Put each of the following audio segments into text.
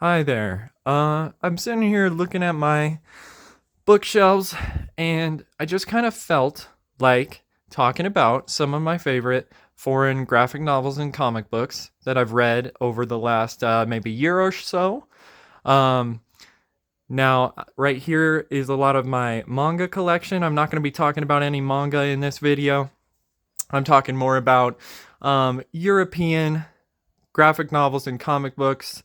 Hi there. I'm sitting here looking at my bookshelves, and I just kind of felt like talking about some of my favorite foreign graphic novels and comic books that I've read over the last maybe year or so. Um, right here is a lot of my manga collection. I'm not going to be talking about any manga in this video. I'm talking more about European graphic novels and comic books,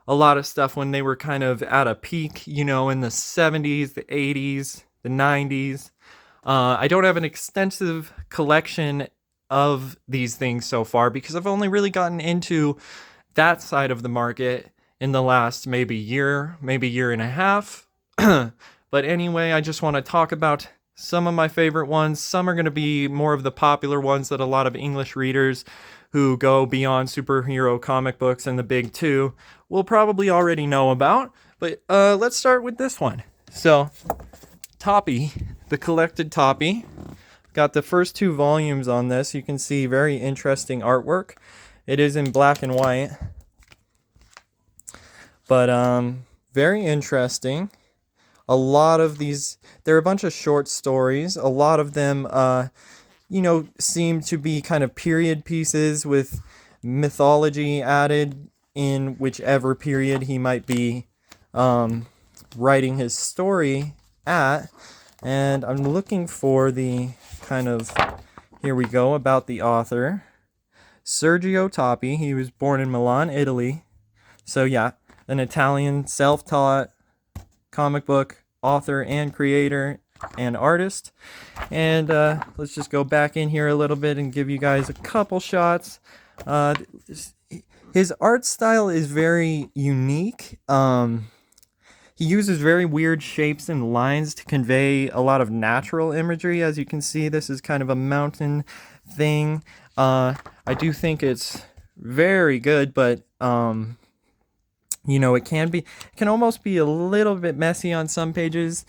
a lot of stuff when they were kind of at a peak, in the 70s, the 80s, the 90s. I don't have an extensive collection of these things so far because I've only really gotten into that side of the market in the last maybe year and a half. But anyway, I just want to talk about some of my favorite ones. Some are going to be more of the popular ones that a lot of English readers who go beyond superhero comic books and the big two will probably already know about. But let's start with this one. So, Toppy, the collected Toppy. Got the first two volumes on this. You can see very interesting artwork. It is in black and white. But very interesting. A lot of these, they're a bunch of short stories. A lot of them seem to be kind of period pieces with mythology added in whichever period he might be writing his story at. And I'm looking for the kind of, here we go, about the author. Sergio Topi. He was born in Milan, Italy. So yeah, an Italian self-taught comic book author and creator and artist. And let's just go back in here a little bit and give you guys a couple shots. His art style is very unique. He uses very weird shapes and lines to convey a lot of natural imagery. As you can see, this is kind of a mountain thing. I do think it's very good, but it can almost be a little bit messy on some pages.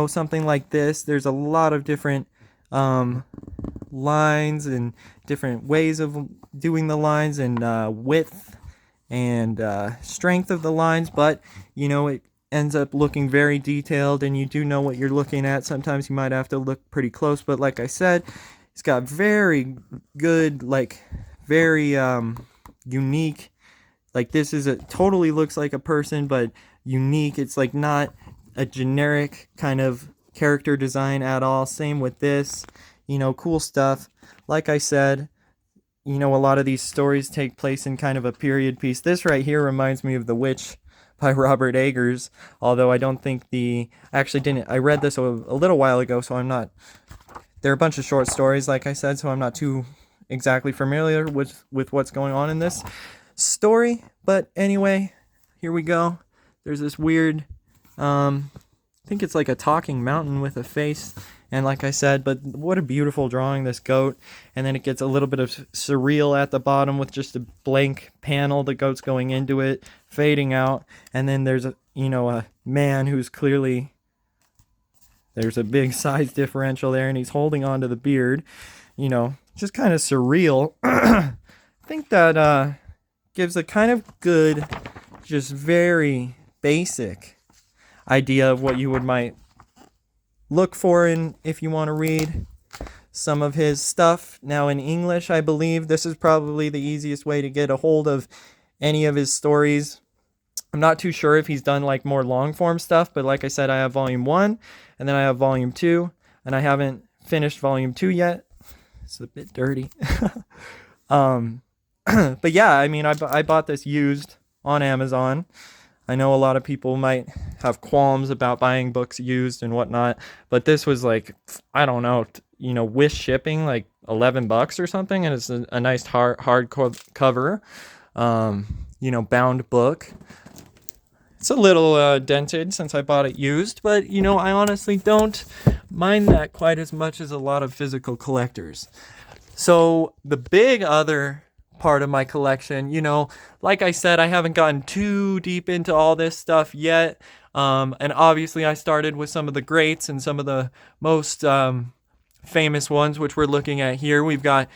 Something like this. There's a lot of different lines and different ways of doing the lines and width and strength of the lines, but it ends up looking very detailed, and you do know what you're looking at. Sometimes you might have to look pretty close, but like I said, it's got very good, very unique. This is totally looks like a person, but unique. It's not a generic kind of character design at all. Same with this, cool stuff. Like I said, a lot of these stories take place in kind of a period piece. This right here reminds me of The Witch by Robert Eggers, although I don't think I actually didn't. I read this a little while ago, so I'm not. They're a bunch of short stories, like I said, so I'm not too exactly familiar with what's going on in this story. But anyway, here we go. There's this weird, I think it's like a talking mountain with a face. And like I said, but what a beautiful drawing, this goat. And then it gets a little bit of surreal at the bottom with just a blank panel. The goat's going into it, fading out. And then there's a man who's clearly, there's a big size differential there, and he's holding on to the beard. Just kind of surreal. I think that gives a kind of good, just very basic idea of what you might look for if you want to read some of his stuff. Now in English, I believe this is probably the easiest way to get a hold of any of his stories. I'm not too sure if he's done more long form stuff, but like I said, I have volume 1 and then I have volume 2, and I haven't finished volume 2 yet. It's a bit dirty. But yeah, I bought this used on Amazon. I know a lot of people might have qualms about buying books used and whatnot, but this was I don't know, with shipping, $11 or something, and it's a nice hard cover, bound book. It's a little dented since I bought it used, but I honestly don't mind that quite as much as a lot of physical collectors. So the big other part of my collection, like I said, I haven't gotten too deep into all this stuff yet, and obviously I started with some of the greats and some of the most famous ones, which we're looking at here. We've got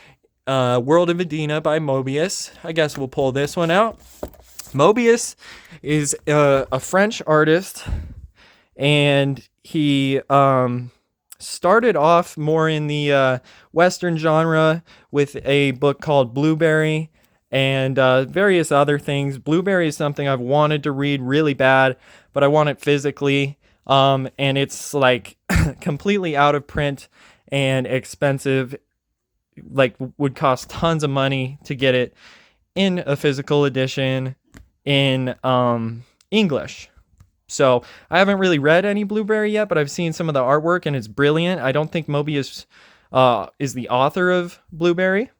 World of Edina by Mobius. I guess we'll pull this one out. Mobius is a French artist, and he started off more in the Western genre with a book called Blueberry and various other things. Blueberry is something I've wanted to read really bad, but I want it physically. And it's like completely out of print and expensive, like would cost tons of money to get it in a physical edition in English. So I haven't really read any Blueberry yet, but I've seen some of the artwork and it's brilliant. I don't think Mobius is the author of Blueberry,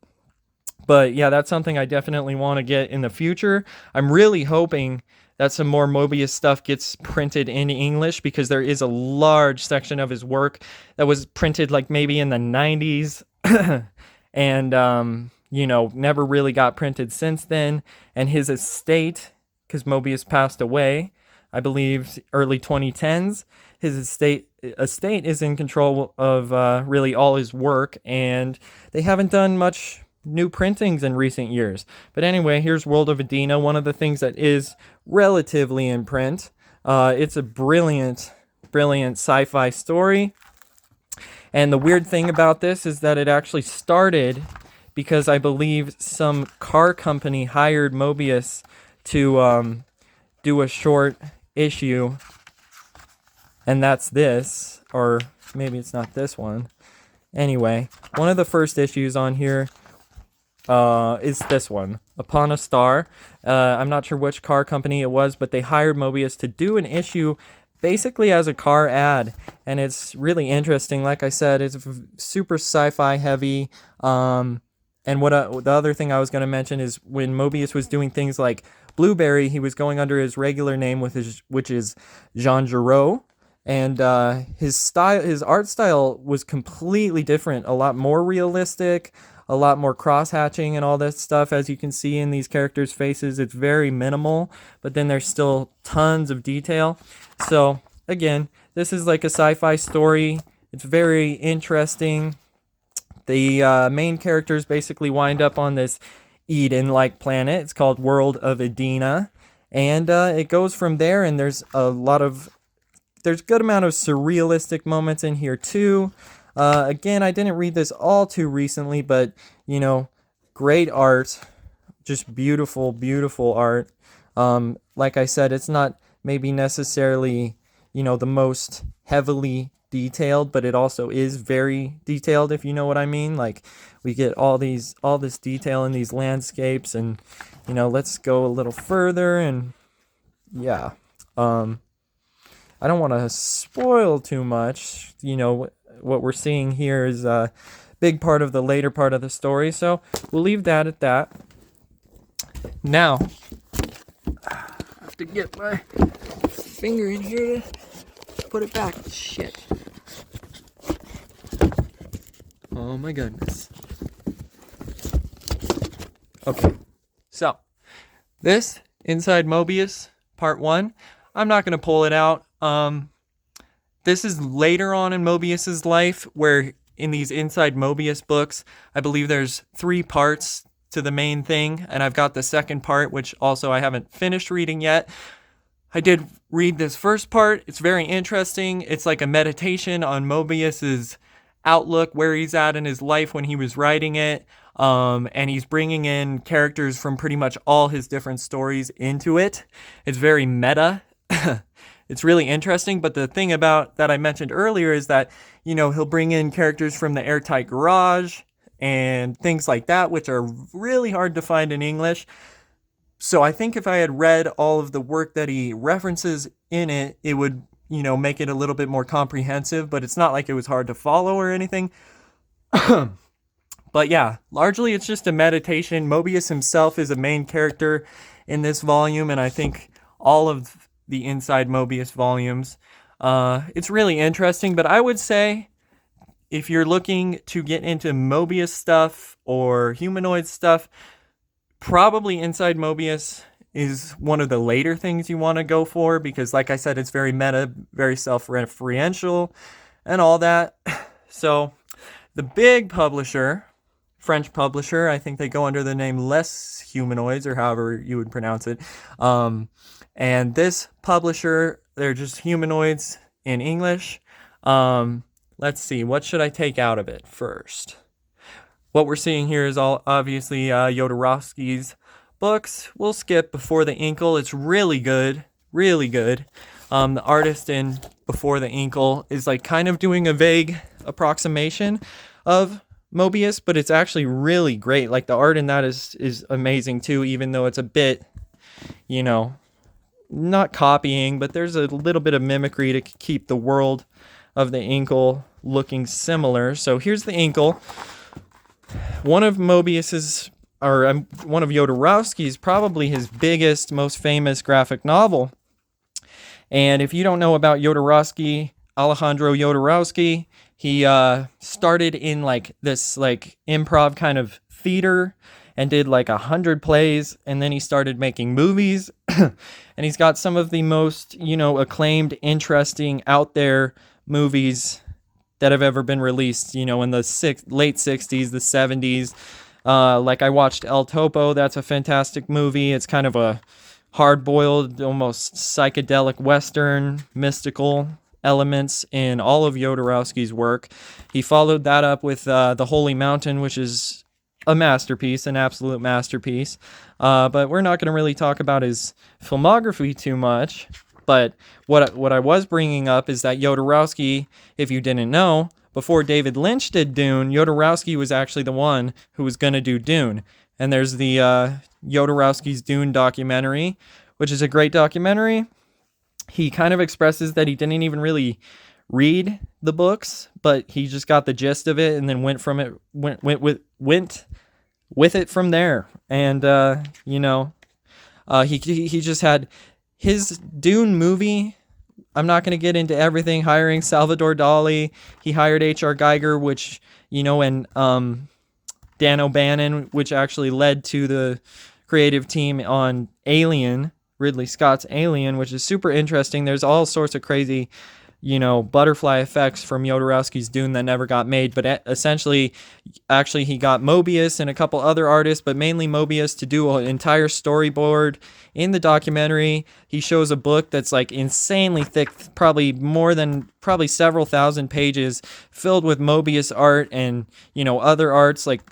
but yeah, that's something I definitely want to get in the future. I'm really hoping that some more Mobius stuff gets printed in English, because there is a large section of his work that was printed like maybe in the 90s and never really got printed since then. And his estate, because Mobius passed away, I believe early 2010s, his estate is in control of really all his work, and they haven't done much new printings in recent years. But anyway, here's World of Edina, one of the things that is relatively in print. It's a brilliant sci-fi story. And the weird thing about this is that it actually started because I believe some car company hired Mobius to do a short issue, and that's this, or maybe it's not this one. Anyway, one of the first issues on here is this one, Upon a Star. I'm not sure which car company it was, but they hired Mobius to do an issue basically as a car ad, and it's really interesting. Like I said, it's super sci-fi heavy. And the other thing I was going to mention is when Mobius was doing things like Blueberry, he was going under his regular name, which is Jean Giraud, and his art style was completely different, a lot more realistic, a lot more cross-hatching and all that stuff. As you can see in these characters' faces, it's very minimal, but then there's still tons of detail. So again, this is like a sci-fi story. It's very interesting. The main characters basically wind up on this Eden-like planet. It's called World of Edina, and it goes from there. And there's a good amount of surrealistic moments in here too. Again, I didn't read this all too recently, but great art, just beautiful, beautiful art. Like I said, it's not maybe necessarily the most heavily detailed, but it also is very detailed, if you know what I mean. Like, we get all this detail in these landscapes, and let's go a little further. And yeah, I don't want to spoil too much. What we're seeing here is a big part of the later part of the story, so we'll leave that at that. Now, I have to get my finger in here to put it back. Shit. Oh my goodness. Okay, so this Inside Mobius Part 1, I'm not going to pull it out. This is later on in Mobius's life, where in these Inside Mobius books, I believe there's 3 parts to the main thing, and I've got the second part, which also I haven't finished reading yet. I did read this first part. It's very interesting. It's like a meditation on Mobius's outlook, where he's at in his life when he was writing it, and he's bringing in characters from pretty much all his different stories into it. It's very meta. It's really interesting, but the thing about that I mentioned earlier is that, he'll bring in characters from the Airtight Garage and things like that, which are really hard to find in English. So I think if I had read all of the work that he references in it, it would, make it a little bit more comprehensive, but it's not like it was hard to follow or anything. But yeah, largely it's just a meditation. Mobius himself is a main character in this volume, and I think all of the Inside Mobius volumes. It's really interesting, but I would say if you're looking to get into Mobius stuff or humanoid stuff, probably Inside Mobius is one of the later things you want to go for, because like I said, it's very meta, very self-referential and all that. So the big publisher French publisher. I think they go under the name Less Humanoids, or however you would pronounce it. And this publisher, they're just humanoids in English. Let's see, what should I take out of it first? What we're seeing here is all obviously Jodorowsky's books. We'll skip Before the Inkle. It's really good, really good. The artist in Before the Inkle is like kind of doing a vague approximation of Mobius, but it's actually really great. Like the art in that is amazing too, even though it's a bit, you know, not copying, but there's a little bit of mimicry to keep the world of the Inkle looking similar. So here's the Inkle. One of Mobius's, or one of Jodorowsky's, probably his biggest, most famous graphic novel. And if you don't know about Jodorowsky, Alejandro Jodorowsky, he started in like this like improv kind of theater and did like 100 plays, and then he started making movies. And he's got some of the most, acclaimed, interesting, out there movies that have ever been released, in the late 60s, the 70s. Like I watched El Topo. That's a fantastic movie. It's kind of a hard-boiled, almost psychedelic Western, mystical elements in all of Jodorowsky's work. He followed that up with The Holy Mountain, which is a masterpiece, an absolute masterpiece. But we're not going to really talk about his filmography too much. But what I was bringing up is that Jodorowsky, if you didn't know, before David Lynch did Dune, Jodorowsky was actually the one who was going to do Dune. And there's the Jodorowsky's Dune documentary, which is a great documentary. He kind of expresses that he didn't even really read the books, but he just got the gist of it and then went with it from there. And he just had his Dune movie. I'm not going to get into everything. Hiring Salvador Dali, he hired H.R. Geiger, which and Dan O'Bannon, which actually led to the creative team on Alien, Ridley Scott's Alien, which is super interesting. There's all sorts of crazy, butterfly effects from Jodorowsky's Dune that never got made. But essentially, actually, he got Mobius and a couple other artists, but mainly Mobius, to do an entire storyboard in the documentary. He shows a book that's like insanely thick, probably several thousand pages, filled with Mobius art and, other arts, like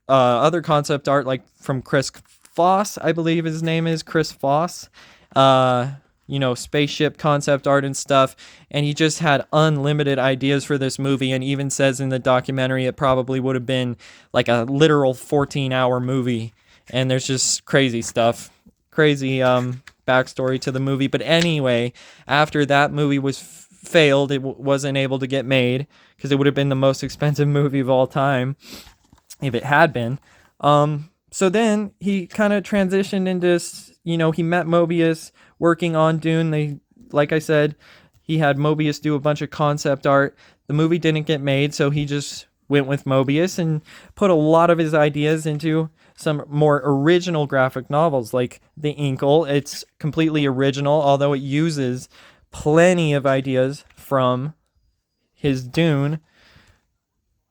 other concept art, like from Chris Foss, I believe his name is, Chris Foss. Spaceship concept art and stuff. And he just had unlimited ideas for this movie, and even says in the documentary it probably would have been like a literal 14-hour movie. And there's just crazy stuff, crazy backstory to the movie. But anyway, after that movie was failed, it wasn't able to get made because it would have been the most expensive movie of all time if it had been. So then he kind of transitioned into, he met Mobius working on Dune. Like I said, he had Mobius do a bunch of concept art. The movie didn't get made, so he just went with Mobius and put a lot of his ideas into some more original graphic novels, like The Inkle. It's completely original, although it uses plenty of ideas from his Dune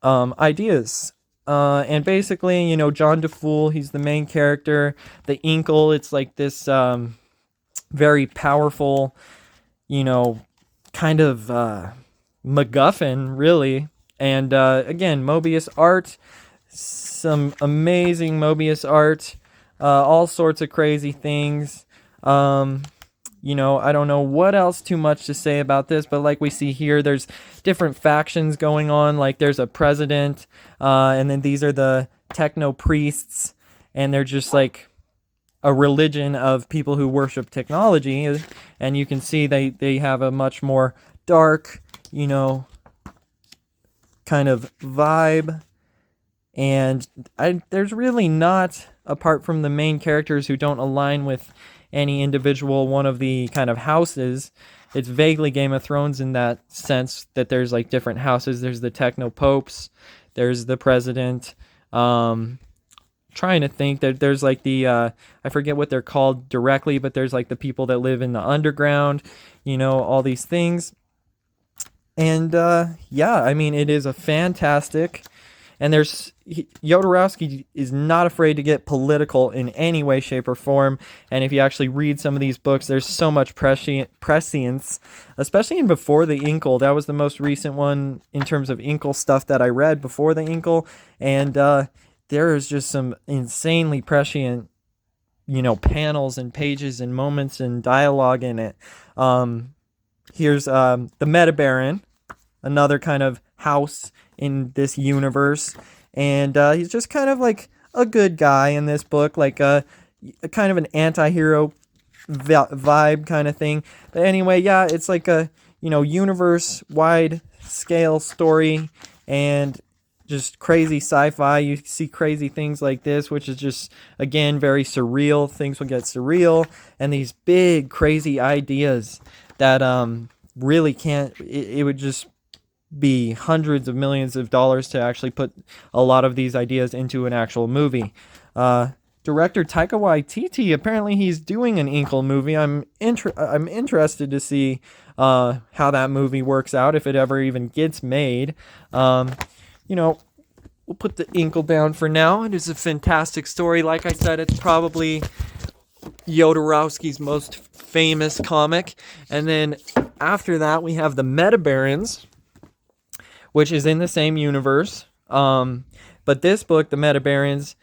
ideas. And basically, John DeFool, he's the main character. The Inkle, it's like this very powerful, kind of MacGuffin, really. And again, Mobius art, some amazing Mobius art, all sorts of crazy things. I don't know what else too much to say about this, but like we see here, there's different factions going on. Like there's a president, and then these are the techno priests, and they're just like a religion of people who worship technology. And you can see they have a much more dark, kind of vibe. And there's really not, apart from the main characters who don't align with any individual one of the kind of houses, it's vaguely Game of Thrones in that sense, that there's like different houses. There's the techno popes, there's the president. Trying to think that there's like the I forget what they're called directly, but there's like the people that live in the underground, all these things. And yeah, I mean, it is a fantastic And Jodorowsky is not afraid to get political in any way, shape, or form. And if you actually read some of these books, there's so much prescience, especially in Before the Inkle. That was the most recent one in terms of Inkle stuff that I read before the Inkle. And there is just some insanely prescient, panels and pages and moments and dialogue in it. Here's the Meta Baron, another kind of house in this universe, and he's just kind of like a good guy in this book, like a kind of an anti-hero vibe kind of thing. But anyway, yeah, it's like a universe wide scale story, and just crazy sci-fi. You see crazy things like this, which is just, again, very surreal. Things will get surreal, and these big crazy ideas that really can't, it would just be hundreds of millions of dollars to actually put a lot of these ideas into an actual movie. Director Taika Waititi, apparently he's doing an Inkle movie. I'm interested to see how that movie works out, if it ever even gets made. We'll put the Inkle down for now. It is a fantastic story. Like I said, it's probably Jodorowsky's most famous comic. And then after that, we have the Meta Barons, which is in the same universe. But this book, the Meta Barons,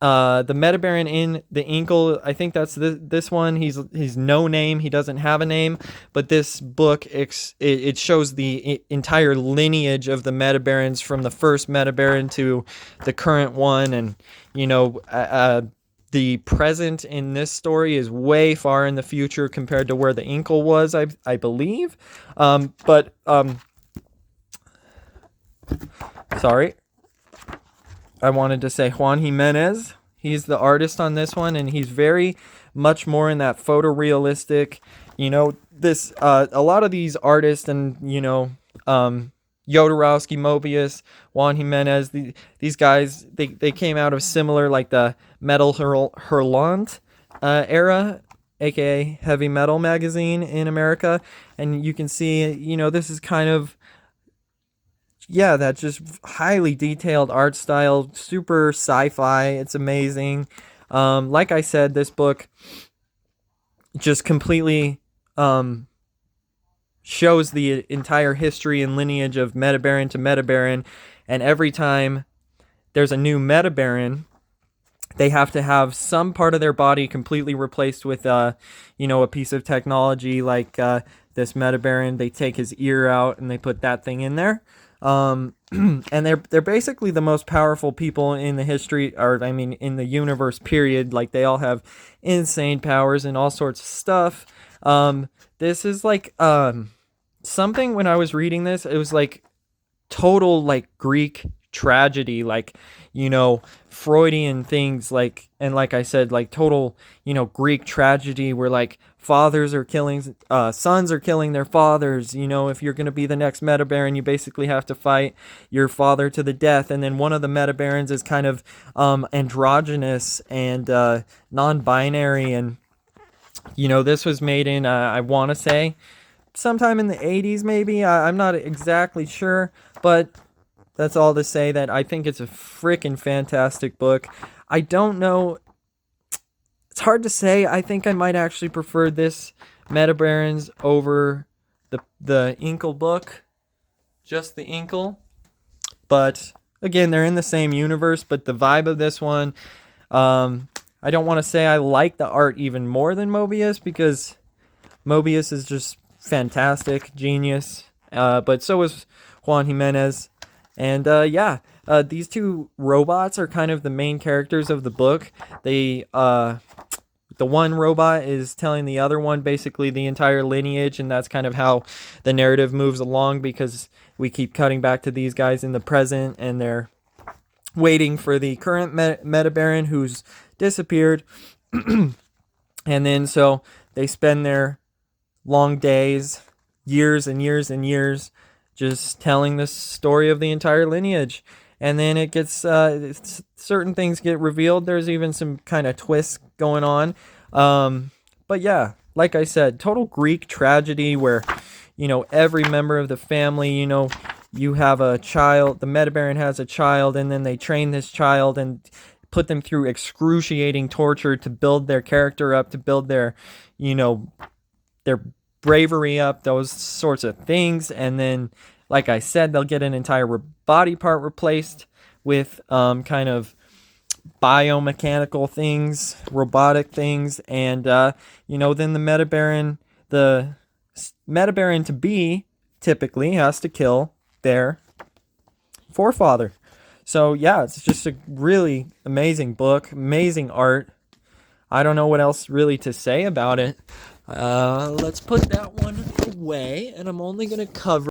the Meta Baron in the Inkle, I think that's this one. He's no name. He doesn't have a name. But this book, it shows the entire lineage of the Meta Barons from the first Meta Baron to the current one. And, the present in this story is way far in the future compared to where the Inkle was, I believe. Sorry. I wanted to say Juan Jimenez. He's the artist on this one, and he's very much more in that photorealistic, this, a lot of these artists and, Jodorowsky, Mobius, Juan Jimenez, these guys, they came out of similar, like the Metal Hurlant era, aka Heavy Metal magazine in America. And you can see, this is kind of, that just highly detailed art style, super sci-fi. It's amazing. Like I said, this book just completely shows the entire history and lineage of Meta Baron to Meta Baron, and every time there's a new Meta Baron, they have to have some part of their body completely replaced with a piece of technology. Like this Meta Baron, they take his ear out and they put that thing in there. And they're basically the most powerful people in the history, or in the universe, period. Like, they all have insane powers and all sorts of stuff. This is like something, when I was reading this, it was like total like Greek tragedy, like, Freudian things, like, and like I said, like total, Greek tragedy, where like fathers are killing, sons are killing their fathers. If you're going to be the next Meta Baron, you basically have to fight your father to the death. And then one of the Meta Barons is kind of androgynous and non-binary. And, this was made in, I want to say, sometime in the 80s, maybe. I'm not exactly sure, but that's all to say that I think it's a freaking fantastic book. I don't know. It's hard to say. I think I might actually prefer this Meta Barons over the Inkle book. Just the Inkle. But, again, they're in the same universe, but the vibe of this one, I don't want to say I like the art even more than Mobius, because Mobius is just fantastic, genius. But so is Juan Jimenez. And these two robots are kind of the main characters of the book. The one robot is telling the other one basically the entire lineage, and that's kind of how the narrative moves along, because we keep cutting back to these guys in the present, and they're waiting for the current Meta Baron who's disappeared. And then so they spend their long days, years and years and years, just telling the story of the entire lineage. And then it gets, certain things get revealed. There's even some kind of twists going on. But yeah, like I said, total Greek tragedy where, every member of the family, you have a child, the Metabaron has a child, and then they train this child and put them through excruciating torture to build their character up, to build their, you know, their bravery up, those sorts of things. And then, like I said, they'll get an entire body part replaced with kind of biomechanical things, robotic things, and then the Metabaron to be typically has to kill their forefather. So yeah, it's just a really amazing book, amazing art. I don't know what else really to say about it. Let's put that one away, and I'm only gonna cover